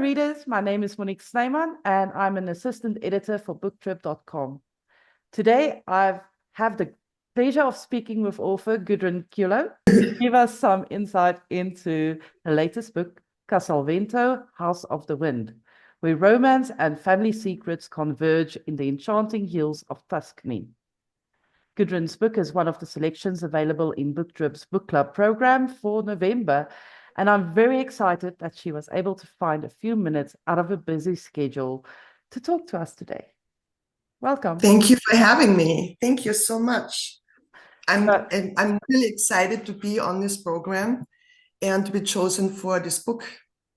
readers, my name is Monique Snyman and I'm an assistant editor for Booktrib.com. Today I have the pleasure of speaking with author Gudrun Cuillo to give us some insight into her latest book, Casalvento, House of the Wind, where romance and family secrets converge in the enchanting hills of Tuscany. Gudrun's book is one of the selections available in Booktrib's book club program for November, and I'm very excited that she was able to find a few minutes out of a busy schedule to talk to us today. Welcome. Thank you for having me. Thank you so much. I'm So- really excited to be on this program and to be chosen for this book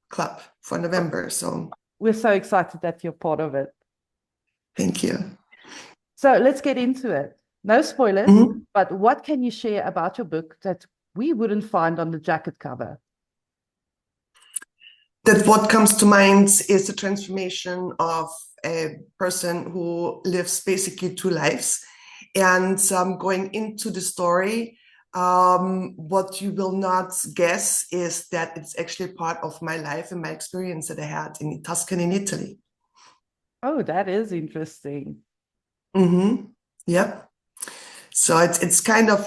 club for November. So We're so excited that you're part of it. thank you. So let's get into it. No spoilers, but what can you share about your book that we wouldn't find on the jacket cover? That what comes to mind is the transformation of a person who lives basically two lives. And going into the story, what you will not guess is that it's actually part of my life and my experience that I had in Tuscany, in Italy. Oh, that is interesting. Yep. So it's kind of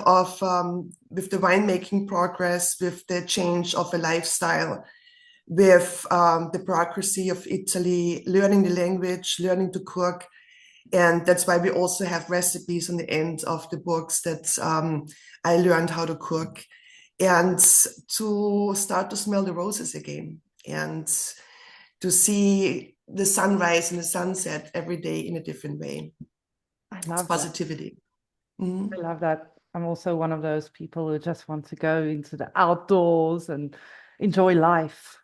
with the winemaking progress, with the change of a lifestyle, with the bureaucracy of Italy, learning the language, learning to cook. And that's why we also have recipes on the end of the books that I learned how to cook, and to start to smell the roses again and to see the sunrise and the sunset every day in a different way. I love positivity. I love that. I'm also one of those people who just want to go into the outdoors and enjoy life.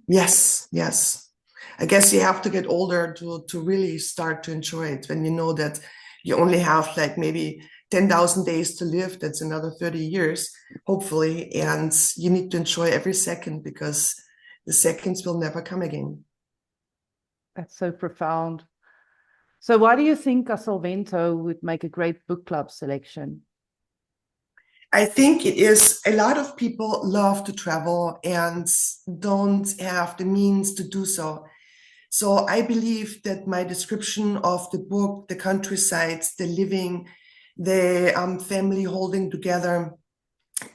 Yes, yes. I guess you have to get older to really start to enjoy it when you know that you only have like maybe 10,000 days to live. That's another 30 years, hopefully. And you need to enjoy every second because the seconds will never come again. That's so profound. So why do you think Casalvento would make a great book club selection? I think it is a lot of people love to travel and don't have the means to do so. So I believe that my description of the book, the countryside, the living, the family holding together,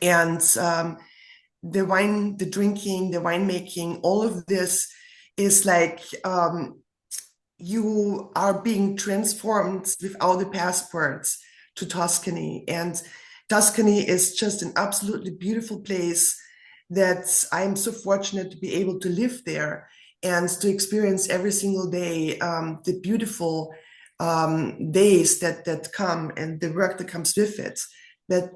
and the wine, the drinking, the winemaking, all of this is like you are being transformed without the passports to Tuscany. And Tuscany is just an absolutely beautiful place that I'm so fortunate to be able to live there and to experience every single day the beautiful days that come and the work that comes with it. That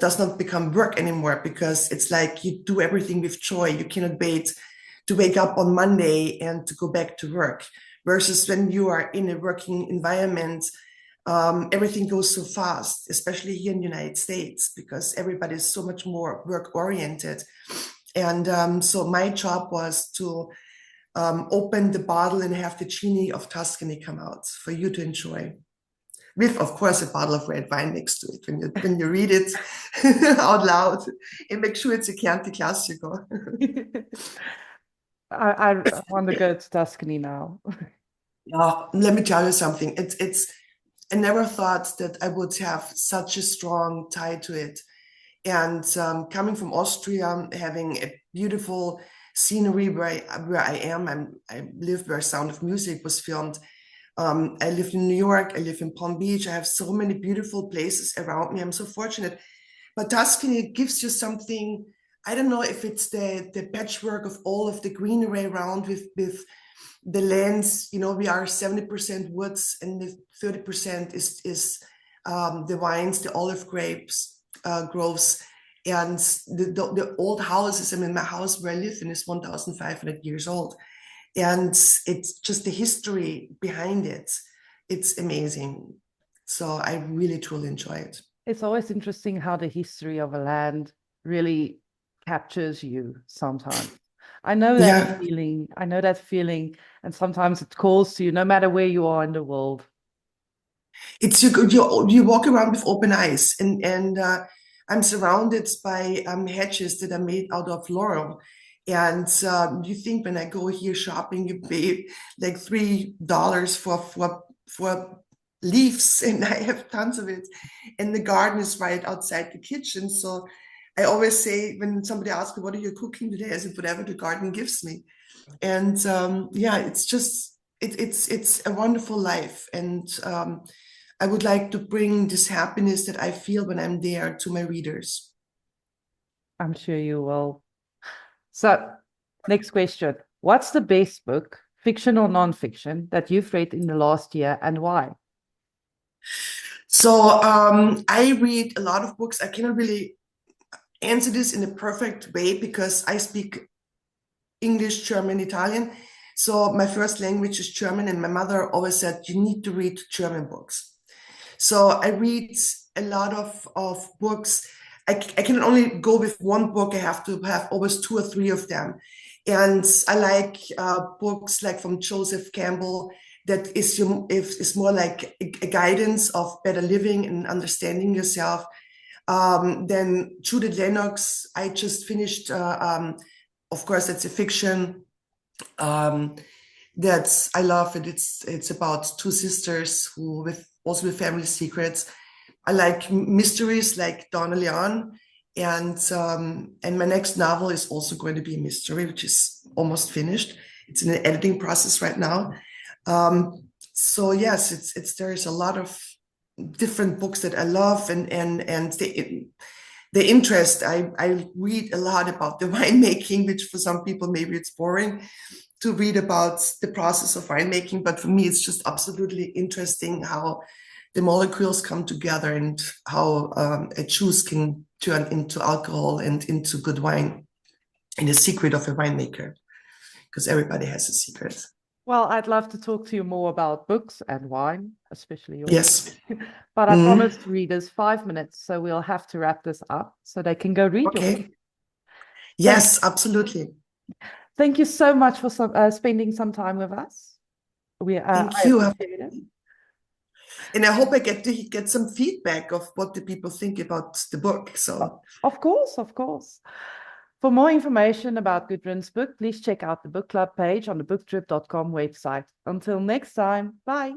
does not become work anymore because it's like you do everything with joy. You cannot wait to wake up on Monday and to go back to work. Versus when you are in a working environment, everything goes so fast, especially here in the United States, because everybody is so much more work-oriented. And so my job was to open the bottle and have the genie of Tuscany come out for you to enjoy. With, of course, a bottle of red wine next to it when you read it out loud. And make sure it's a Chianti Classico. I want to go to Tuscany now. Let me tell you something. It's I never thought that I would have such a strong tie to it. And coming from Austria, having a beautiful scenery where I am, I live where Sound of Music was filmed. I live in New York, I live in Palm Beach. I have so many beautiful places around me. I'm so fortunate. But Tuscany gives you something, I don't know if it's the patchwork of all of the greenery around with the lands. You know, we are 70% woods and the 30% is the wines, the olive grapes, groves. And the old houses, I mean, my house where I live in is 1,500 years old. And it's just the history behind it. It's amazing. So I really, truly enjoy it. It's always interesting how the history of a land really captures you sometimes. I know that feeling. I know that feeling. And sometimes it calls to you, no matter where you are in the world. It's you walk around with open eyes, and I'm surrounded by hedges that are made out of laurel, And you think when I go here shopping, you pay like $3 for leaves, and I have tons of it. And the garden is right outside the kitchen. So I always say when somebody asks me, what are you cooking today? I said, whatever the garden gives me. And yeah, it's just it's a wonderful life. And I would like to bring this happiness that I feel when I'm there to my readers. I'm sure you will. So, next question. What's the best book, fiction or non-fiction, that you've read in the last year and why? So I read a lot of books. I cannot really answer this in a perfect way because I speak English, German, Italian. So my first language is German, and my mother always said, you need to read German books. So I read a lot of books. I can only go with one book. I have to have always two or three of them. And I like books like from Joseph Campbell that is more like a guidance of better living and understanding yourself. Then Judith Lennox, I just finished, of course, that's a fiction. That's I love it. It's about two sisters who also with family secrets. I like mysteries like Donna Leon, and my next novel is also going to be a mystery, which is almost finished. It's in the editing process right now. So yes, it's there's a lot of different books that I love, and the interest. I read a lot about the winemaking, which for some people maybe it's boring to read about the process of winemaking, but for me it's just absolutely interesting how the molecules come together and how a juice can turn into alcohol and into good wine, and the secret of a winemaker, because everybody has a secret. Well, I'd love to talk to you more about books and wine, especially yours. Yes. But I promised readers 5 minutes, so we'll have to wrap this up so they can go read your book. Okay. Yes, absolutely. Thank you so much for spending some time with us. Thank I you. appreciate it. And I hope I get to get some feedback of what the people think about the book. So, of course, of course. For more information about Gudrun's book, please check out the book club page on the booktrib.com website. Until next time, bye.